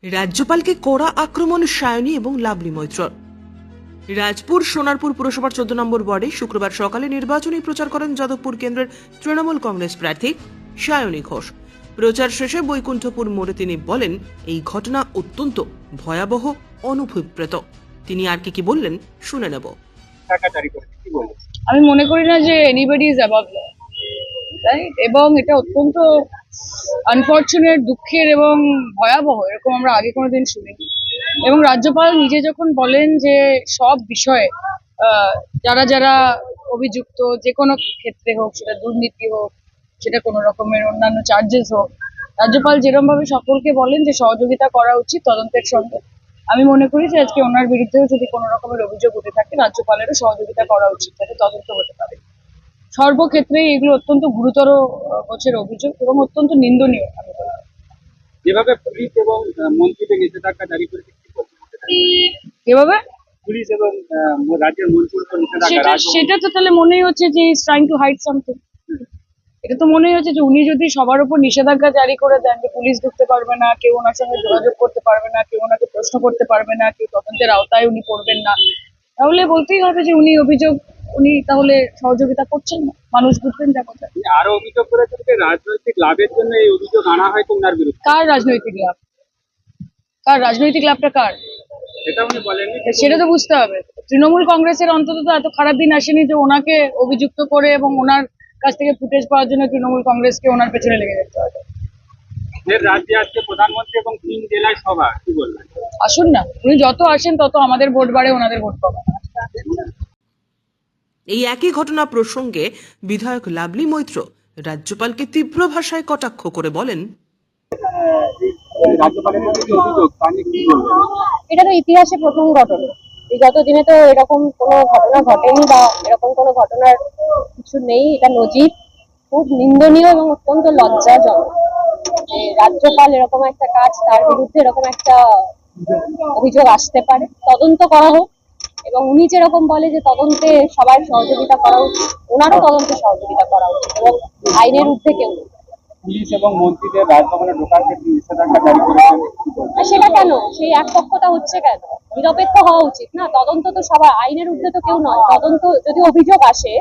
রাজ্যপালকে কড়া আক্রমণ সায়নী এবং লাভলি মৈত্রর। রাজপুর সোনারপুর পুরসভার 14 নম্বর ওয়ার্ডে শুক্রবার সকালে নির্বাচনী প্রচার করেন যাদবপুর কেন্দ্রের তৃণমূল কংগ্রেস প্রার্থী সায়নী ঘোষ। প্রচার শেষে বৈকুণ্ঠপুর মোড়ে তিনি বলেন, এই ঘটনা অত্যন্ত ভয়াবহ, অনুভিপ্রেত। তিনি আর কি বললেন শুনে নেব। আমি মনে করি না যে anybody is above law, right? এবং এটা অত্যন্ত আনফর্চুনেট, দুঃখের এবং ভয়াবহ। এরকম আমরা আগে কোনোদিন শুনিনি। এবং রাজ্যপাল নিজে যখন বলেন যে সব বিষয়ে যারা যারা অভিযুক্ত, যে কোনো ক্ষেত্রে হোক, সেটা দুর্নীতি হোক, সেটা কোনো রকমের অন্যান্য চার্জেস হোক, রাজ্যপাল যেরকম ভাবে সকলকে বলেন যে সহযোগিতা করা উচিত তদন্তের সঙ্গে, আমি মনে করি যে আজকে ওনার বিরুদ্ধেও যদি কোনো রকমের অভিযোগ উঠে থাকে, রাজ্যপালেরও সহযোগিতা করা উচিত, যাতে তদন্ত হতে পারে। সর্বক্ষেত্রেই এগুলো অত্যন্ত গুরুতর গোছের অভিযোগ এবং অত্যন্ত নিন্দনীয়। আমি বলবো যেভাবে পুলিশ এবং মন্ত্রীদের নিষেধাজ্ঞা জারি করেছে, কি বলবো? কিভাবে পুলিশ এবং রাজ্যের মন্ত্রীর উপর নিষেধাজ্ঞা সেটা তো তাহলে মনেই হচ্ছে যে is trying to hide something. এটা তো মনেই হচ্ছে যে উনি যদি সবার উপর নিষেধাজ্ঞা জারি করে দেন যে পুলিশ ঢুকতে পারবে না, কেউ ওনার সঙ্গে যোগাযোগ করতে পারবে না, কেউ ওনাকে প্রশ্ন করতে পারবে না, কেউ তদন্তের আওতায় উনি পড়বেন না, তাহলে বলতেই হবে যে উনি তাহলে সহযোগিতা করছেন না। মানুষ বুঝবেন যা কথা। আরো অভিযোগ করেছেন যে রাজনৈতিক লাভের জন্য এই অভিযোগ আনা হয়তো ওনার বিরুদ্ধে। কার রাজনৈতিক লাভ? রাজনৈতিক লাভটা কার? সেটা উনি বলেননি। সেটা তো বুঝতে হবে। তৃণমূল কংগ্রেসের অন্তত তো এত খারাপ দিন আসেনি যে ওনাকে অভিযুক্ত করে এবং ওনার কাছ থেকে ফুটেজ পাওয়ার জন্য তৃণমূল কংগ্রেসকে ওনার পেছনে লেগে যেতে হবে। রাজ্যে আজকে প্রধানমন্ত্রী এবং 3 জেলায় সভা, কি বলবেন? আসুন না, উনি যত আসেন তত আমাদের ভোট বাড়ে, ওনাদের ভোট কমে। এই একই ঘটনা প্রসঙ্গে বিধায়ক লাভলি মৈত্র রাজ্যপালকে তীব্র ভাষায় কটাক্ষ করে বলেন, রাজ্যপালের মধ্যে যে অভিযোগ তা নিয়ে কি বলবেন? এটা তো ইতিহাসে প্রথম ঘটনা। বিগত দিনে তো এরকম কোনো ঘটনা ঘটেনি বা এরকম কোনো ঘটনার কিছু নেই। এটা নজির, খুব নিন্দনীয় এবং অত্যন্ত লজ্জাজনক যে রাজ্যপাল এরকম একটা কাজ, তার বিরুদ্ধে এরকম একটা অভিযোগ আসতে পারে। তদন্ত করা হোক, এবং উনি যেরকম বলে যে তদন্তে সবার সহযোগিতা করা উচিত, ওনারও তদন্তে সহযোগিতা করা উচিত এবং আইনের ঊর্ধ্বে কেউ নেই। পুলিশ এবং মন্ত্রীদের রাজভবনে ঢোকার ক্ষেত্রে নিষেধাজ্ঞা জারি করেছেন, কি বলবেন? আর সেটা কেন? সেই একপক্ষতা হচ্ছে কেন? নিরপেক্ষ হওয়া উচিত না? তদন্ত তো সবার, আইনের ঊর্ধ্বে তো কেউ নয়। তদন্ত যদি অভিযোগ আসে,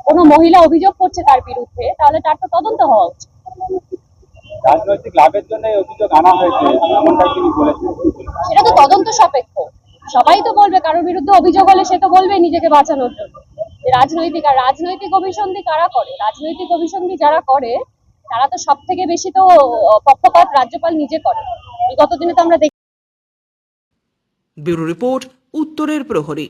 কোনো মহিলা অভিযোগ করছে তার বিরুদ্ধে, তাহলে তার তো তদন্ত হওয়া উচিত। রাজনৈতিক লাভের জন্য এই অভিযোগ আনা হয়েছে এমনটাই তিনি বলেছেন, কি বলবেন? সেটা তো তদন্ত সাপেক্ষ। সবাই তো বলবে, কারোর বিরুদ্ধে অভিযোগ হলে সে তো বলবে নিজেকে বাঁচানোর জন্য। রাজনৈতিক অভিসন্ধি কারা করে? রাজনৈতিক অভিসন্ধি যারা করে তারা তো সব থেকে বেশি তো পক্ষপাত রাজ্যপাল নিজে করে। বিগত দিনে তো আমরা ব্যুরো রিপোর্ট, উত্তরের প্রহরী।